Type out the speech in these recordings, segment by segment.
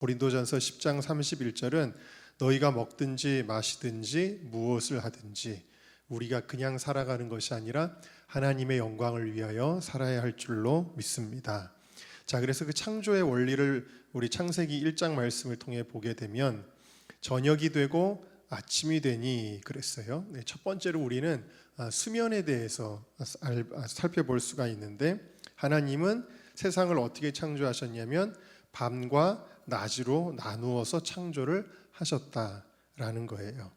고린도전서 10장 31절은 너희가 먹든지 마시든지 무엇을 하든지 우리가 그냥 살아가는 것이 아니라 하나님의 영광을 위하여 살아야 할 줄로 믿습니다. 자, 그래서 그 창조의 원리를 우리 창세기 1장 말씀을 통해 보게 되면 저녁이 되고 아침이 되니 그랬어요. 첫 번째로 우리는 수면에 대해서 살펴볼 수가 있는데, 하나님은 세상을 어떻게 창조하셨냐면 밤과 낮으로 나누어서 창조를 하셨다라는 거예요.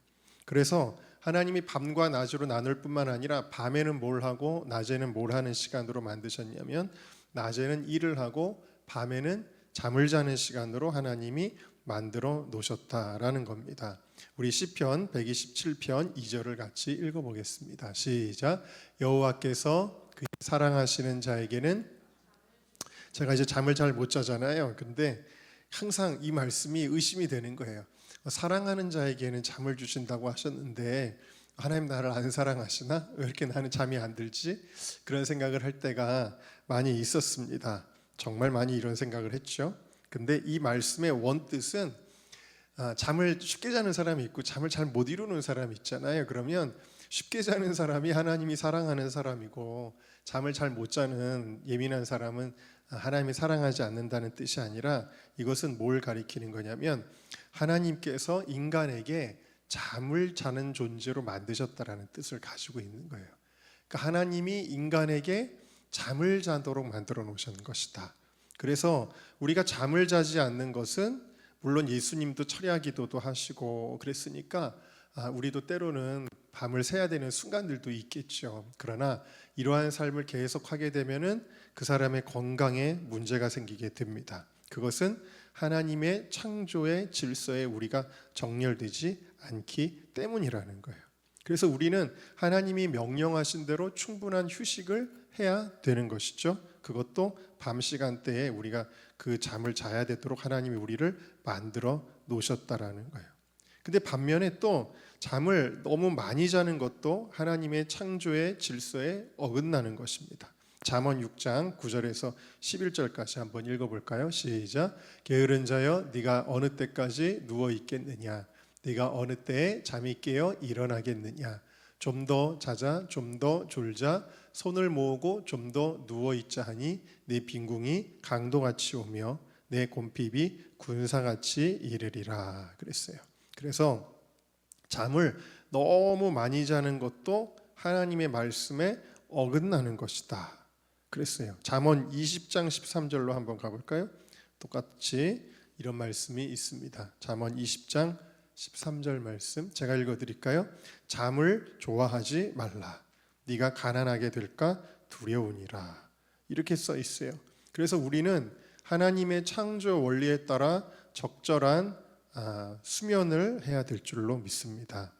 그래서 하나님이 밤과 낮으로 나눌 뿐만 아니라 밤에는 뭘 하고 낮에는 뭘 하는 시간으로 만드셨냐면, 낮에는 일을 하고 밤에는 잠을 자는 시간으로 하나님이 만들어 놓으셨다라는 겁니다. 우리 시편 127편 2절을 같이 읽어보겠습니다. 시작. 여호와께서 그 사랑하시는 자에게는, 제가 이제 잠을 잘 못 자잖아요. 근데 항상 이 말씀이 의심이 되는 거예요. 사랑하는 자에게는 잠을 주신다고 하셨는데 하나님 나를 안 사랑하시나? 왜 이렇게 나는 잠이 안 들지? 그런 생각을 할 때가 많이 있었습니다. 정말 많이 이런 생각을 했죠. 근데 이 말씀의 원뜻은 잠을 쉽게 자는 사람이 있고 잠을 잘 못 이루는 사람이 있잖아요. 그러면 쉽게 자는 사람이 하나님이 사랑하는 사람이고, 잠을 잘 못 자는 예민한 사람은 하나님이 사랑하지 않는다는 뜻이 아니라, 이것은 뭘 가리키는 거냐면 하나님께서 인간에게 잠을 자는 존재로 만드셨다라는 뜻을 가지고 있는 거예요. 그러니까 하나님이 인간에게 잠을 자도록 만들어 놓으신 것이다. 그래서 우리가 잠을 자지 않는 것은, 물론 예수님도 철야 기도도 하시고 그랬으니까 우리도 때로는 밤을 새야 되는 순간들도 있겠죠. 그러나 이러한 삶을 계속하게 되면은 그 사람의 건강에 문제가 생기게 됩니다. 그것은 하나님의 창조의 질서에 우리가 정렬되지 않기 때문이라는 거예요. 그래서 우리는 하나님이 명령하신 대로 충분한 휴식을 해야 되는 것이죠. 그것도 밤 시간대에 우리가 그 잠을 자야 되도록 하나님이 우리를 만들어 놓으셨다라는 거예요. 근데 반면에 또 잠을 너무 많이 자는 것도 하나님의 창조의 질서에 어긋나는 것입니다. 잠언 6장 9절에서 11절까지 한번 읽어볼까요? 시작. 게으른 자여 네가 어느 때까지 누워 있겠느냐? 네가 어느 때에 잠이 깨어 일어나겠느냐? 좀 더 자자, 좀 더 졸자, 손을 모으고 좀 더 누워 있자 하니 네 빈궁이 강도같이 오며 내 곰핍이 군사같이 이르리라 그랬어요. 그래서 잠을 너무 많이 자는 것도 하나님의 말씀에 어긋나는 것이다 그랬어요. 잠언 20장 13절로 한번 가볼까요? 똑같이 이런 말씀이 있습니다. 잠언 20장 13절 말씀 제가 읽어드릴까요? 잠을 좋아하지 말라. 네가 가난하게 될까 두려우니라. 이렇게 써 있어요. 그래서 우리는 하나님의 창조 원리에 따라 적절한 수면을 해야 될 줄로 믿습니다.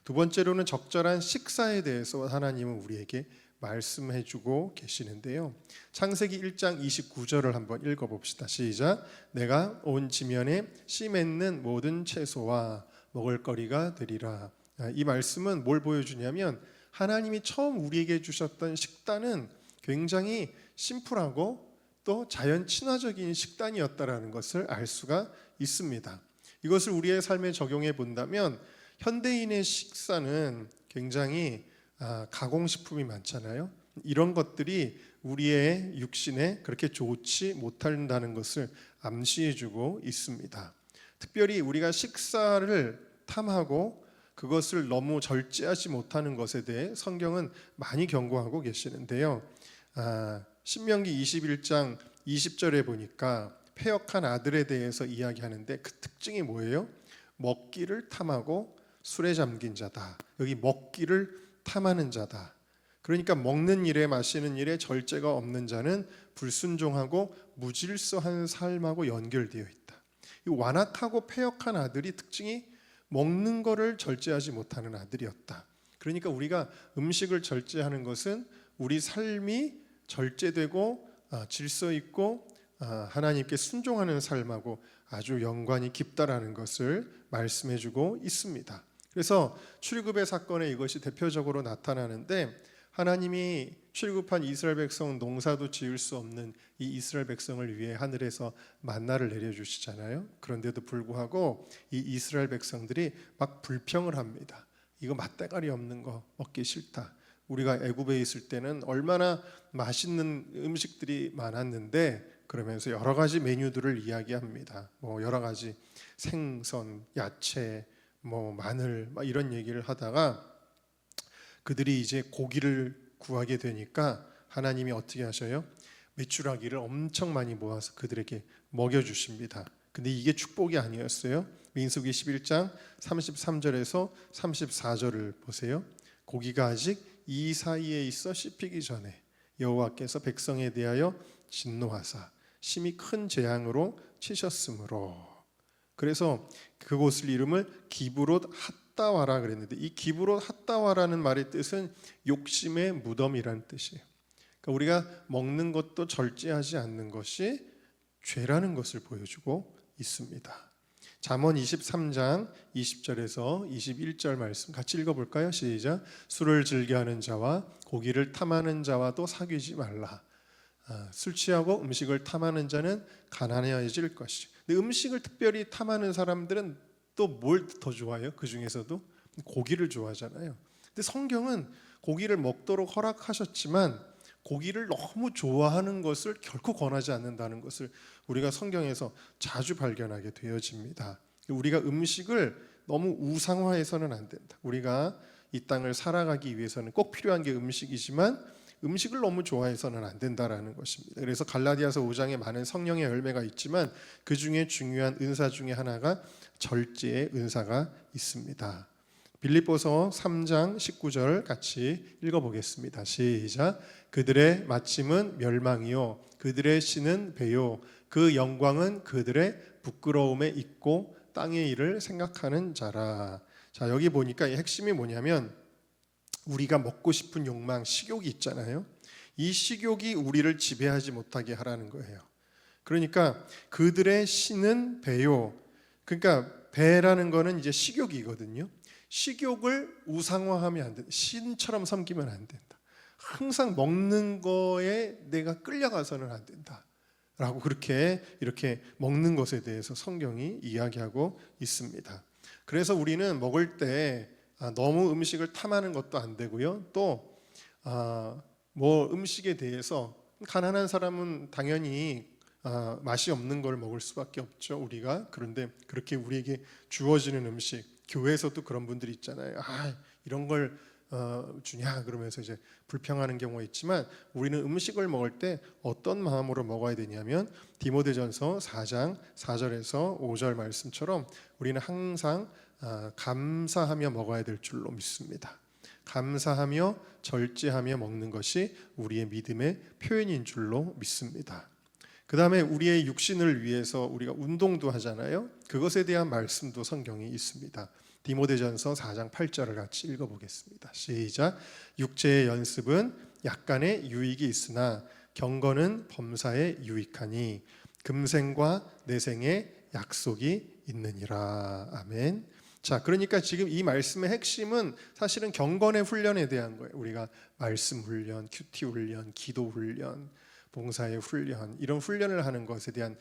두 번째로는 적절한 식사에 대해서 하나님은 우리에게 말씀해주고 계시는데요. 창세기 1장 29절을 한번 읽어봅시다. 시작. 내가 온 지면에 씨 맺는 모든 채소와 먹을거리가 되리라. 이 말씀은 뭘 보여주냐면 하나님이 처음 우리에게 주셨던 식단은 굉장히 심플하고 또 자연 친화적인 식단이었다라는 것을 알 수가 있습니다. 이것을 우리의 삶에 적용해 본다면 현대인의 식사는 굉장히 가공식품이 많잖아요. 이런 것들이 우리의 육신에 그렇게 좋지 못한다는 것을 암시해주고 있습니다. 특별히 우리가 식사를 탐하고 그것을 너무 절제하지 못하는 것에 대해 성경은 많이 경고하고 계시는데요. 신명기 21장 20절에 보니까 패역한 아들에 대해서 이야기하는데 그 특징이 뭐예요? 먹기를 탐하고 술에 잠긴 자다. 여기 먹기를 탐하는 자다. 그러니까 먹는 일에 마시는 일에 절제가 없는 자는 불순종하고 무질서한 삶하고 연결되어 있다. 이 완악하고 패역한 아들이 특징이 먹는 거를 절제하지 못하는 아들이었다. 그러니까 우리가 음식을 절제하는 것은 우리 삶이 절제되고 질서 있고 하나님께 순종하는 삶하고 아주 연관이 깊다라는 것을 말씀해주고 있습니다. 그래서 출애굽의 사건에 이것이 대표적으로 나타나는데, 하나님이 출급한 이스라엘 백성, 농사도 지을 수 없는 이 이스라엘 백성을 위해 하늘에서 만나를 내려주시잖아요. 그런데도 불구하고 이 이스라엘 백성들이 막 불평을 합니다. 이거 맛대가리 없는 거 먹기 싫다. 우리가 애굽에 있을 때는 얼마나 맛있는 음식들이 많았는데, 그러면서 여러 가지 메뉴들을 이야기합니다. 뭐 여러 가지 생선, 야채, 뭐 마늘, 막 이런 얘기를 하다가 그들이 이제 고기를 구하게 되니까 하나님이 어떻게 하셔요? 메추라기를 엄청 많이 모아서 그들에게 먹여주십니다. 근데 이게 축복이 아니었어요. 민수기 11장 33절에서 34절을 보세요. 고기가 아직 이 사이에 있어 씹히기 전에 여호와께서 백성에 대하여 진노하사 심히 큰 재앙으로 치셨으므로. 그래서 그곳을 이름을 기브롯 핫다와라 그랬는데, 이 기브롯 핫다와라는 말의 뜻은 욕심의 무덤이라는 뜻이에요. 그러니까 우리가 먹는 것도 절제하지 않는 것이 죄라는 것을 보여주고 있습니다. 잠언 23장 20절에서 21절 말씀 같이 읽어볼까요? 시작. 술을 즐겨하는 자와 고기를 탐하는 자와도 사귀지 말라. 술 취하고 음식을 탐하는 자는 가난해질 것이. 근데 음식을 특별히 탐하는 사람들은 또 뭘 더 좋아해요? 그 중에서도 고기를 좋아하잖아요. 근데 성경은 고기를 먹도록 허락하셨지만 고기를 너무 좋아하는 것을 결코 권하지 않는다는 것을 우리가 성경에서 자주 발견하게 되어집니다. 우리가 음식을 너무 우상화해서는 안 된다. 우리가 이 땅을 살아가기 위해서는 꼭 필요한 게 음식이지만 음식을 너무 좋아해서는 안 된다라는 것입니다. 그래서 갈라디아서 5장에 많은 성령의 열매가 있지만 그 중에 중요한 은사 중에 하나가 절제의 은사가 있습니다. 빌립보서 3장 19절 같이 읽어보겠습니다. 시작. 그들의 마침은 멸망이요 그들의 신은 배요 그 영광은 그들의 부끄러움에 있고 땅의 일을 생각하는 자라. 자, 여기 보니까 이 핵심이 뭐냐면 우리가 먹고 싶은 욕망, 식욕이 있잖아요. 이 식욕이 우리를 지배하지 못하게 하라는 거예요. 그러니까 그들의 신은 배요. 그러니까 배라는 거는 이제 식욕이거든요. 식욕을 우상화하면 안 된다. 신처럼 섬기면 안 된다. 항상 먹는 거에 내가 끌려가서는 안 된다. 라고 그렇게 이렇게 먹는 것에 대해서 성경이 이야기하고 있습니다. 그래서 우리는 먹을 때 너무 음식을 탐하는 것도 안 되고요. 또 뭐 음식에 대해서 가난한 사람은 당연히 맛이 없는 걸 먹을 수밖에 없죠. 우리가. 그런데 그렇게 우리에게 주어지는 음식, 교회에서도 그런 분들이 있잖아요. 이런 걸 주냐 그러면서 이제 불평하는 경우가 있지만 우리는 음식을 먹을 때 어떤 마음으로 먹어야 되냐면 디모데전서 4장 4절에서 5절 말씀처럼 우리는 항상 감사하며 먹어야 될 줄로 믿습니다. 감사하며 절제하며 먹는 것이 우리의 믿음의 표현인 줄로 믿습니다. 그 다음에 우리의 육신을 위해서 우리가 운동도 하잖아요. 그것에 대한 말씀도 성경에 있습니다. 디모데전서 4장 8절을 같이 읽어보겠습니다. 시작. 육체의 연습은 약간의 유익이 있으나 경건은 범사에 유익하니 금생과 내생의 약속이 있느니라. 아멘. 자, 그러니까 지금 이 말씀의 핵심은 사실은 경건의 훈련에 대한 거예요. 우리가 말씀 훈련, 큐티 훈련, 기도 훈련, 봉사의 훈련, 이런 훈련을 하는 것에 대한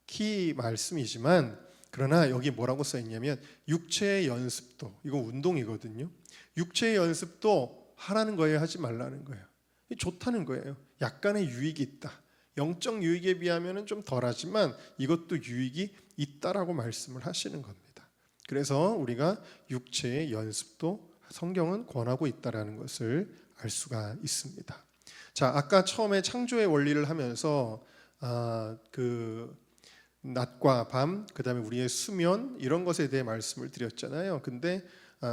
키 말씀이지만, 그러나 여기 뭐라고 써 있냐면 육체의 연습도, 이거 운동이거든요. 육체의 연습도 하라는 거예요, 하지 말라는 거예요. 좋다는 거예요. 약간의 유익이 있다. 영적 유익에 비하면 좀 덜하지만 이것도 유익이 있다라고 말씀을 하시는 겁니다. 그래서 우리가 육체의 연습도 성경은 권하고 있다라는 것을 알 수가 있습니다. 자, 아까 처음에 창조의 원리를 하면서 그 낮과 밤, 그 다음에 우리의 수면, 이런 것에 대해 말씀을 드렸잖아요. 근데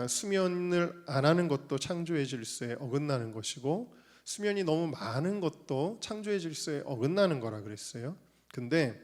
수면을 안 하는 것도 창조의 질서에 어긋나는 것이고, 수면이 너무 많은 것도 창조의 질서에 어긋나는 거라 그랬어요. 근데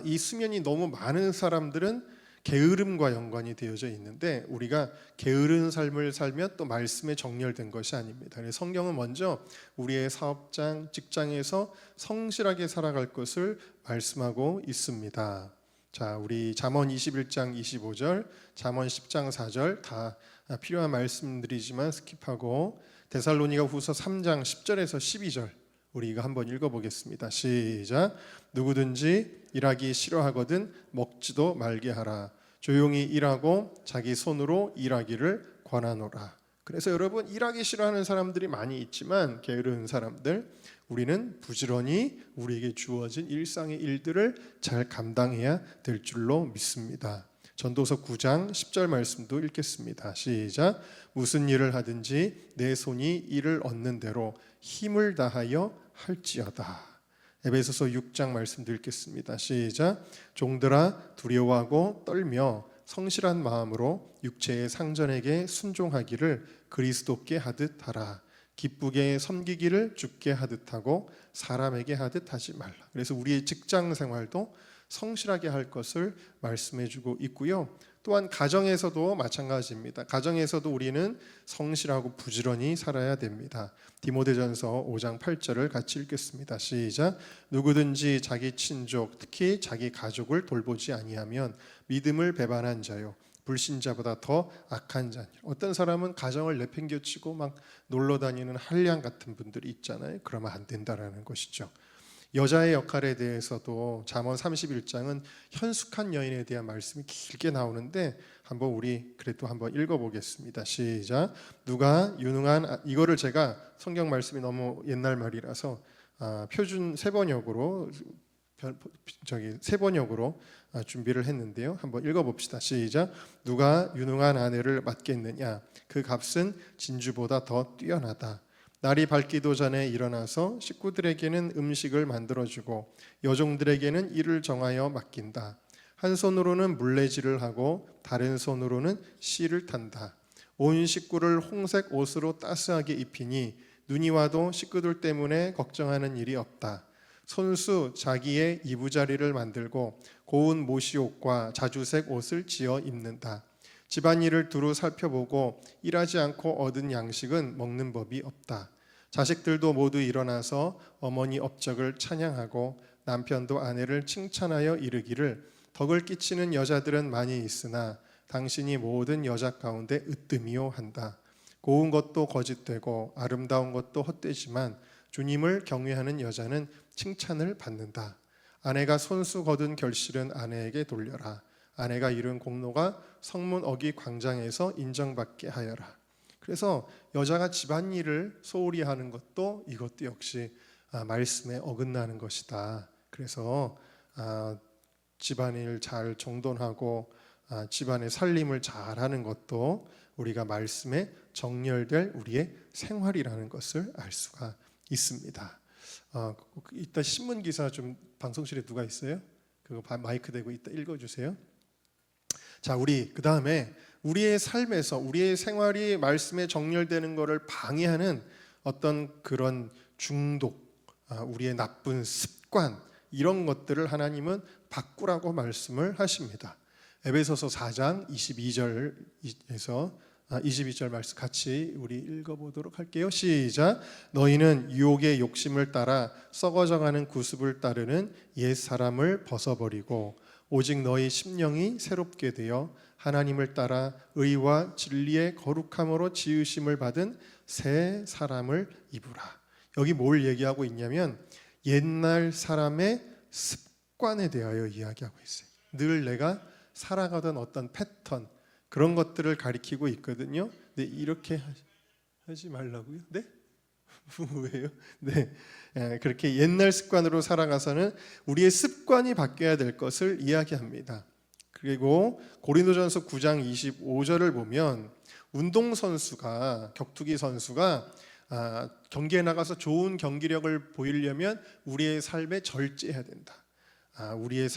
이 수면이 너무 많은 사람들은 게으름과 연관이 되어져 있는데, 우리가 게으른 삶을 살면 또 말씀에 정렬된 것이 아닙니다. 성경은 먼저 우리의 사업장, 직장에서 성실하게 살아갈 것을 말씀하고 있습니다. 자, 우리 잠언 21장 25절, 잠언 10장 4절 다 필요한 말씀들이지만 스킵하고 데살로니가 후서 3장 10절에서 12절 우리가 한번 읽어보겠습니다. 시작. 누구든지 일하기 싫어하거든 먹지도 말게 하라. 조용히 일하고 자기 손으로 일하기를 권하노라. 그래서 여러분, 일하기 싫어하는 사람들이 많이 있지만 게으른 사람들, 우리는 부지런히 우리에게 주어진 일상의 일들을 잘 감당해야 될 줄로 믿습니다. 전도서 9장 10절 말씀도 읽겠습니다. 시작. 무슨 일을 하든지 내 손이 이를 얻는 대로 힘을 다하여 할지어다. 에베소서 6장 말씀도 읽겠습니다. 시작. 종들아 두려워하고 떨며 성실한 마음으로 육체의 상전에게 순종하기를 그리스도께 하듯 하라. 기쁘게 섬기기를 주께 하듯 하고 사람에게 하듯 하지 말라. 그래서 우리의 직장 생활도 성실하게 할 것을 말씀해 주고 있고요. 또한 가정에서도 마찬가지입니다. 가정에서도 우리는 성실하고 부지런히 살아야 됩니다. 디모데전서 5장 8절을 같이 읽겠습니다. 시작. 누구든지 자기 친족, 특히 자기 가족을 돌보지 아니하면 믿음을 배반한 자요 불신자보다 더 악한 자니. 어떤 사람은 가정을 내팽겨치고 막 놀러 다니는 한량 같은 분들이 있잖아요. 그러면 안 된다라는 것이죠. 여자의 역할에 대해서도 잠언 31장은 현숙한 여인에 대한 말씀이 길게 나오는데 한번 우리 그래도 한번 읽어보겠습니다. 시작. 누가 유능한, 이거를 제가 성경 말씀이 너무 옛날 말이라서 표준 세번역으로 준비를 했는데요. 한번 읽어봅시다. 시작. 누가 유능한 아내를 맡겠느냐? 그 값은 진주보다 더 뛰어나다. 날이 밝기도 전에 일어나서 식구들에게는 음식을 만들어주고 여종들에게는 일을 정하여 맡긴다. 한 손으로는 물레질을 하고 다른 손으로는 실을 탄다. 온 식구를 홍색 옷으로 따스하게 입히니 눈이 와도 식구들 때문에 걱정하는 일이 없다. 손수 자기의 이부자리를 만들고 고운 모시옷과 자주색 옷을 지어 입는다. 집안일을 두루 살펴보고 일하지 않고 얻은 양식은 먹는 법이 없다. 자식들도 모두 일어나서 어머니 업적을 찬양하고 남편도 아내를 칭찬하여 이르기를 덕을 끼치는 여자들은 많이 있으나 당신이 모든 여자 가운데 으뜸이요 한다. 고운 것도 거짓되고 아름다운 것도 헛되지만 주님을 경외하는 여자는 칭찬을 받는다. 아내가 손수 거둔 결실은 아내에게 돌려라. 아내가 이룬 공로가 성문 어기 광장에서 인정받게 하여라. 그래서 여자가 집안일을 소홀히 하는 것도 이것도 역시 말씀에 어긋나는 것이다. 그래서 집안일 잘 정돈하고 집안의 살림을 잘하는 것도 우리가 말씀에 정렬될 우리의 생활이라는 것을 알 수가 있습니다. 이따 신문 기사 좀 방송실에 누가 있어요? 그거 마이크 대고 이따 읽어주세요. 자, 우리 그 다음에 우리의 삶에서 우리의 생활이 말씀에 정렬되는 것을 방해하는 어떤 그런 중독, 우리의 나쁜 습관 이런 것들을 하나님은 바꾸라고 말씀을 하십니다. 에베소서 4장 22절에서 22절 말씀 같이 우리 읽어보도록 할게요. 시작. 너희는 유혹의 욕심을 따라 썩어져가는 구습을 따르는 옛 사람을 벗어버리고 오직 너희 심령이 새롭게 되어 하나님을 따라 의와 진리의 거룩함으로 지으심을 받은 새 사람을 입으라. 여기 뭘 얘기하고 있냐면 옛날 사람의 습관에 대하여 이야기하고 있어요. 늘 내가 살아가던 어떤 패턴 그런 것들을 가리키고 있거든요. 근데 이렇게 하지 말라고요? 네? 왜요? 네, 그렇게 옛날 습관으로 살아가서는 우리의 습관이 바뀌어야 될 것을 이야기합니다. 그리고 고린도전서 9장 25절을 보면 운동선수가 격투기 선수가 경기에 나가서 좋은 경기력을 보이려면 우리의 삶에 절제해야 된다. 우리의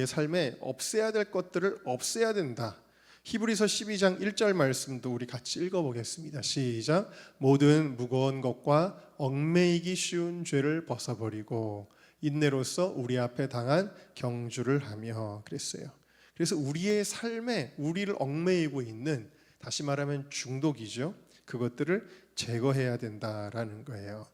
삶에 없애야 될 것들을 없애야 된다. 히브리서 12장 1절 말씀도 우리 같이 읽어보겠습니다. 시작. 모든 무거운 것과 얽매이기 쉬운 죄를 벗어버리고 인내로서 우리 앞에 당한 경주를 하며 그랬어요. 그래서 우리의 삶에 우리를 얽매이고 있는, 다시 말하면 중독이죠. 그것들을 제거해야 된다라는 거예요.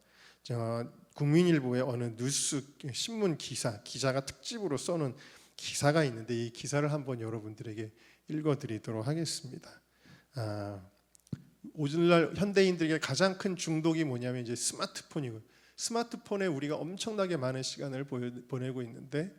국민일보의 어느 뉴스 신문 기자가 특집으로 써놓은 기사가 있는데 이 기사를 한번 여러분들에게 읽어드리도록 하겠습니다. 오늘날 현대인들에게 가장 큰 중독이 뭐냐면 이제 스마트폰이고, 스마트폰에 우리가 엄청나게 많은 시간을 보내고 있는데,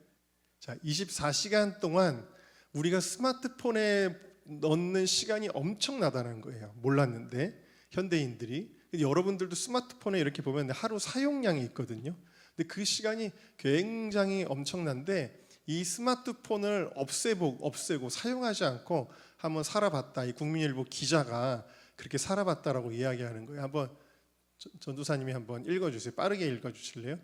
자, 24시간 동안 우리가 스마트폰에 넣는 시간이 엄청나다는 거예요. 몰랐는데 현대인들이. 여러분들도 스마트폰에 이렇게 보면 하루 사용량이 있거든요. 근데 그 시간이 굉장히 엄청난데, 이 스마트폰을 없애고 사용하지 않고 한번 살아봤다. 이 국민일보 기자가 그렇게 살아봤다라고 이야기하는 거예요. 한번 전도사님이 한번 읽어주세요. 빠르게 읽어주실래요?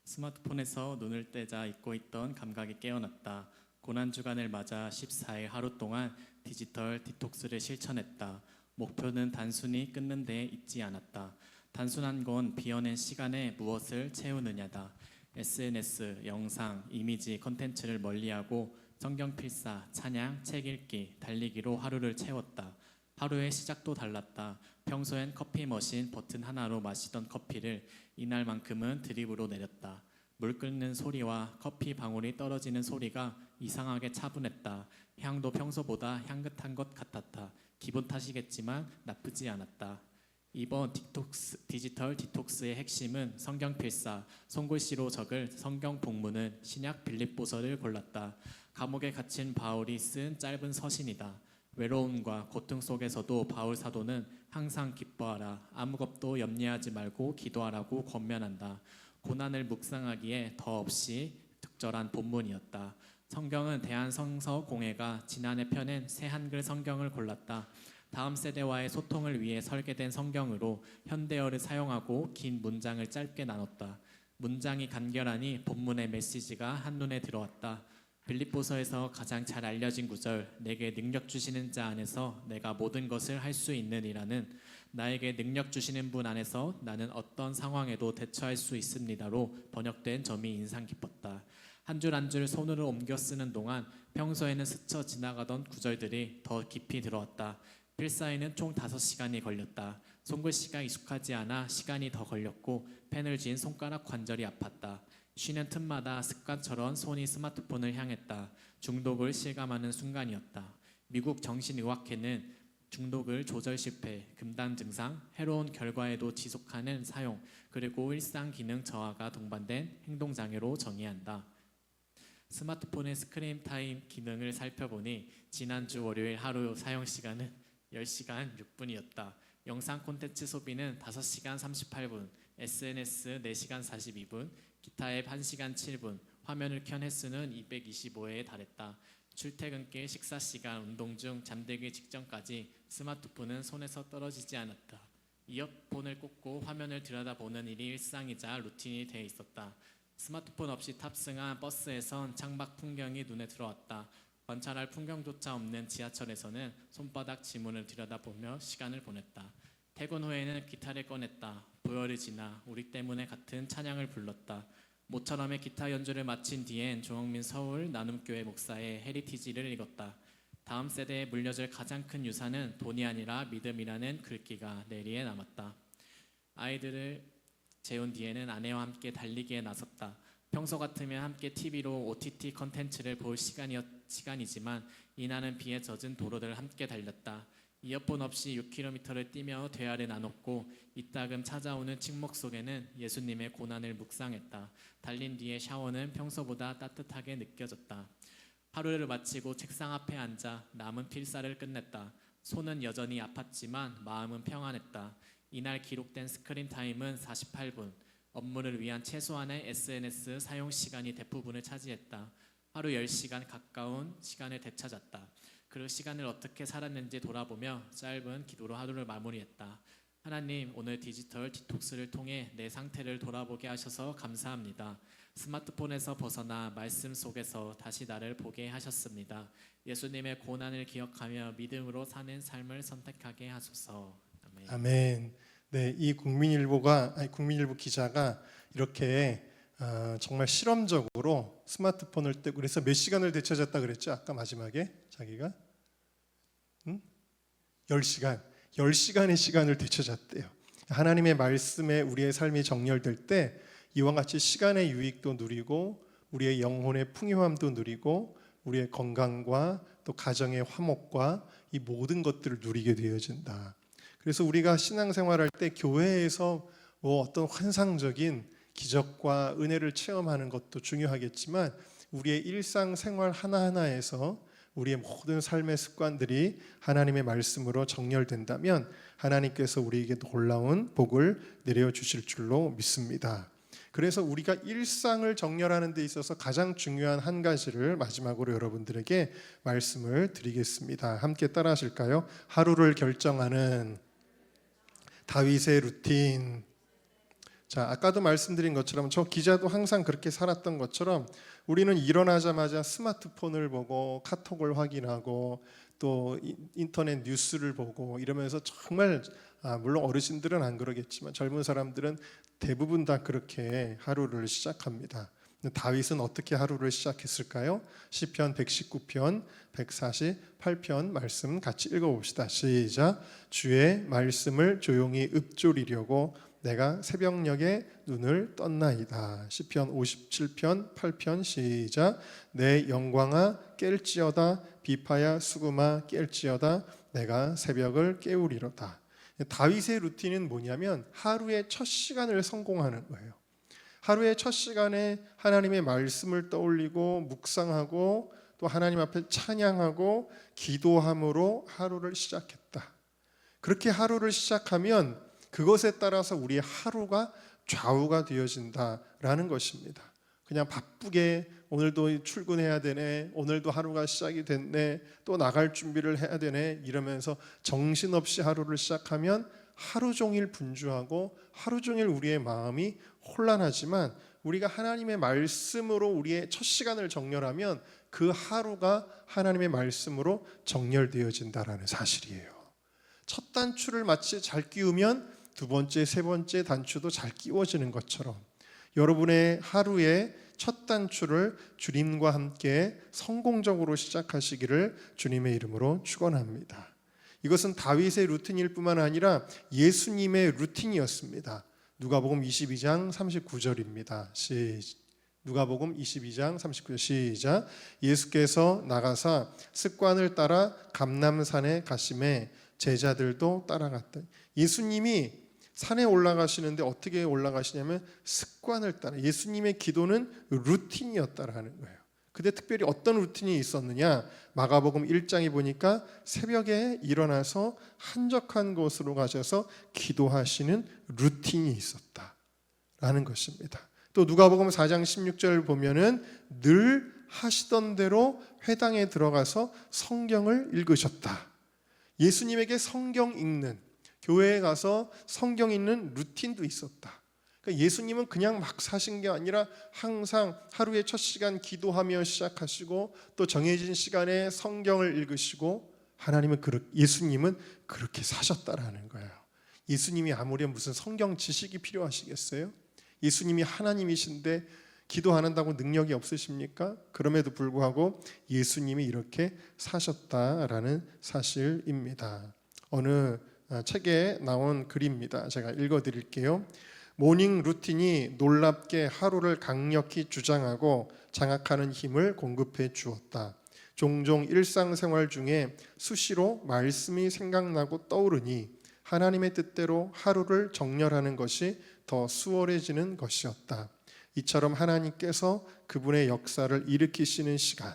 스마트폰에서 눈을 떼자 잊고 있던 감각이 깨어났다. 고난주간을 맞아 14일 하루 동안 디지털 디톡스를 실천했다. 목표는 단순히 끊는 데 있지 않았다. 단순한 건 비어낸 시간에 무엇을 채우느냐다. SNS, 영상, 이미지, 컨텐츠를 멀리하고 성경 필사, 찬양, 책 읽기, 달리기로 하루를 채웠다. 하루의 시작도 달랐다. 평소엔 커피 머신 버튼 하나로 마시던 커피를 이날만큼은 드립으로 내렸다. 물 끓는 소리와 커피 방울이 떨어지는 소리가 이상하게 차분했다. 향도 평소보다 향긋한 것 같았다. 기분 탓이겠지만 나쁘지 않았다. 이번 디지털 디톡스의 핵심은 성경 필사, 손글씨로 적을 성경 본문은 신약 빌립보서를 골랐다. 감옥에 갇힌 바울이 쓴 짧은 서신이다. 외로움과 고통 속에서도 바울 사도는 항상 기뻐하라, 아무것도 염려하지 말고 기도하라고 권면한다. 고난을 묵상하기에 더없이 적절한 본문이었다. 성경은 대한성서공회가 지난해 펴낸 새 한글 성경을 골랐다. 다음 세대와의 소통을 위해 설계된 성경으로 현대어를 사용하고 긴 문장을 짧게 나눴다. 문장이 간결하니 본문의 메시지가 한눈에 들어왔다. 빌립보서에서 가장 잘 알려진 구절, 내게 능력 주시는 자 안에서 내가 모든 것을 할 수 있느니라는, 나에게 능력 주시는 분 안에서 나는 어떤 상황에도 대처할 수 있습니다로 번역된 점이 인상 깊었다. 한 줄 한 줄 손으로 옮겨 쓰는 동안 평소에는 스쳐 지나가던 구절들이 더 깊이 들어왔다. 필사에는 총 5시간이 걸렸다. 손글씨가 익숙하지 않아 시간이 더 걸렸고 펜을 쥔 손가락 관절이 아팠다. 쉬는 틈마다 습관처럼 손이 스마트폰을 향했다. 중독을 실감하는 순간이었다. 미국 정신의학회는 중독을 조절 실패, 금단 증상, 해로운 결과에도 지속하는 사용, 그리고 일상 기능 저하가 동반된 행동장애로 정의한다. 스마트폰의 스크린 타임 기능을 살펴보니 지난주 월요일 하루 사용 시간은 10시간 6분이었다. 영상 콘텐츠 소비는 5시간 38분, SNS 4시간 42분, 기타 앱 1시간 7분, 화면을 켠 횟수는 225회에 달했다. 출퇴근길, 식사시간, 운동 중 잠들기 직전까지 스마트폰은 손에서 떨어지지 않았다. 이어폰을 꽂고 화면을 들여다보는 일이 일상이자 루틴이 돼 있었다. 스마트폰 없이 탑승한 버스에선 창밖 풍경이 눈에 들어왔다. 관찰할 풍경조차 없는 지하철에서는 손바닥 지문을 들여다보며 시간을 보냈다. 퇴근 후에는 기타를 꺼냈다. 보혈을 지나 우리 때문에 같은 찬양을 불렀다. 모처럼의 기타 연주를 마친 뒤엔 조영민 서울 나눔교회 목사의 헤리티지를 읽었다. 다음 세대에 물려줄 가장 큰 유산은 돈이 아니라 믿음이라는 글귀가 내리에 남았다. 아이들을 재운 뒤에는 아내와 함께 달리기에 나섰다. 평소 같으면 함께 TV로 OTT 컨텐츠를 볼 시간이지만 이날은 비에 젖은 도로를 함께 달렸다. 이어폰 없이 6km를 뛰며 대화를 나눴고 이따금 찾아오는 침묵 속에는 예수님의 고난을 묵상했다. 달린 뒤에 샤워는 평소보다 따뜻하게 느껴졌다. 하루를 마치고 책상 앞에 앉아 남은 필사를 끝냈다. 손은 여전히 아팠지만 마음은 평안했다. 이날 기록된 스크린 타임은 48분. 업무를 위한 최소한의 SNS 사용 시간이 대부분을 차지했다. 하루 10시간 가까운 시간을 되찾았다. 그 시간을 어떻게 살았는지 돌아보며 짧은 기도로 하루를 마무리했다. 하나님, 오늘 디지털 디톡스를 통해 내 상태를 돌아보게 하셔서 감사합니다. 스마트폰에서 벗어나 말씀 속에서 다시 나를 보게 하셨습니다. 예수님의 고난을 기억하며 믿음으로 사는 삶을 선택하게 하소서. 아멘. 아멘. 네, 이 국민일보 기자가 이렇게 정말 실험적으로 스마트폰을 떼고, 그래서 몇 시간을 되찾았다 그랬죠? 아까 마지막에 자기가 10시간의 시간을 되찾았대요. 하나님의 말씀에 우리의 삶이 정렬될 때 이와 같이 시간의 유익도 누리고 우리의 영혼의 풍요함도 누리고 우리의 건강과 또 가정의 화목과 이 모든 것들을 누리게 되어진다. 그래서 우리가 신앙생활할 때 교회에서 어떤 환상적인 기적과 은혜를 체험하는 것도 중요하겠지만 우리의 일상생활 하나하나에서 우리의 모든 삶의 습관들이 하나님의 말씀으로 정렬된다면 하나님께서 우리에게 놀라운 복을 내려주실 줄로 믿습니다. 그래서 우리가 일상을 정렬하는 데 있어서 가장 중요한 한 가지를 마지막으로 여러분들에게 말씀을 드리겠습니다. 함께 따라 하실까요? 하루를 결정하는 다윗의 루틴. 자, 아까도 말씀드린 것처럼 저 기자도 항상 그렇게 살았던 것처럼 우리는 일어나자마자 스마트폰을 보고 카톡을 확인하고 또 인터넷 뉴스를 보고 이러면서 정말 물론 어르신들은 안 그러겠지만 젊은 사람들은 대부분 다 그렇게 하루를 시작합니다. 다윗은 어떻게 하루를 시작했을까요? 시편 119편, 148편 말씀 같이 읽어봅시다. 시작. 주의 말씀을 조용히 읊조리려고 내가 새벽녘에 눈을 떴나이다. 시편 57편 8편 시작. 내 영광아 깰지어다 비파야 수금아 깰지어다 내가 새벽을 깨우리로다. 다윗의 루틴은 뭐냐면 하루의 첫 시간을 성공하는 거예요. 하루의 첫 시간에 하나님의 말씀을 떠올리고 묵상하고 또 하나님 앞에 찬양하고 기도함으로 하루를 시작했다. 그렇게 하루를 시작하면 그것에 따라서 우리의 하루가 좌우가 되어진다라는 것입니다. 그냥 바쁘게 오늘도 출근해야 되네, 오늘도 하루가 시작이 됐네, 또 나갈 준비를 해야 되네 이러면서 정신없이 하루를 시작하면 하루 종일 분주하고 하루 종일 우리의 마음이 혼란하지만 우리가 하나님의 말씀으로 우리의 첫 시간을 정렬하면 그 하루가 하나님의 말씀으로 정렬되어진다라는 사실이에요. 첫 단추를 마치 잘 끼우면 두 번째, 세 번째 단추도 잘 끼워지는 것처럼 여러분의 하루의 첫 단추를 주님과 함께 성공적으로 시작하시기를 주님의 이름으로 축원합니다. 이것은 다윗의 루틴일 뿐만 아니라 예수님의 루틴이었습니다. 누가복음 22장 39절입니다. 누가복음 22장 39절 시작. 예수께서 나가사 습관을 따라 감람산에 가심에 제자들도 따라갔다. 예수님이 산에 올라가시는데 어떻게 올라가시냐면 습관을 따라. 예수님의 기도는 루틴이었다라는 거예요. 근데 특별히 어떤 루틴이 있었느냐? 마가복음 1장에 보니까 새벽에 일어나서 한적한 곳으로 가셔서 기도하시는 루틴이 있었다라는 것입니다. 또 누가복음 4장 16절 보면은 늘 하시던 대로 회당에 들어가서 성경을 읽으셨다. 예수님에게 성경 읽는, 교회에 가서 성경 읽는 루틴도 있었다. 그러니까 예수님은 그냥 막 사신 게 아니라 항상 하루의 첫 시간 기도하며 시작하시고 또 정해진 시간에 성경을 읽으시고 예수님은 그렇게 사셨다라는 거예요. 예수님이 아무리 무슨 성경 지식이 필요하시겠어요? 예수님이 하나님이신데 기도 안 한다고 능력이 없으십니까? 그럼에도 불구하고 예수님이 이렇게 사셨다라는 사실입니다. 어느 책에 나온 글입니다. 제가 읽어드릴게요. 모닝 루틴이 놀랍게 하루를 강력히 주장하고 장악하는 힘을 공급해 주었다. 종종 일상생활 중에 수시로 말씀이 생각나고 떠오르니 하나님의 뜻대로 하루를 정렬하는 것이 더 수월해지는 것이었다. 이처럼 하나님께서 그분의 역사를 일으키시는 시간,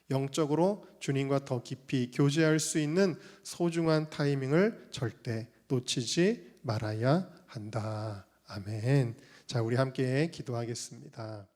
영적으로 주님과 더 깊이 교제할 수 있는 소중한 타이밍을 절대 놓치지 말아야 한다. 아멘. 자, 우리 함께 기도하겠습니다.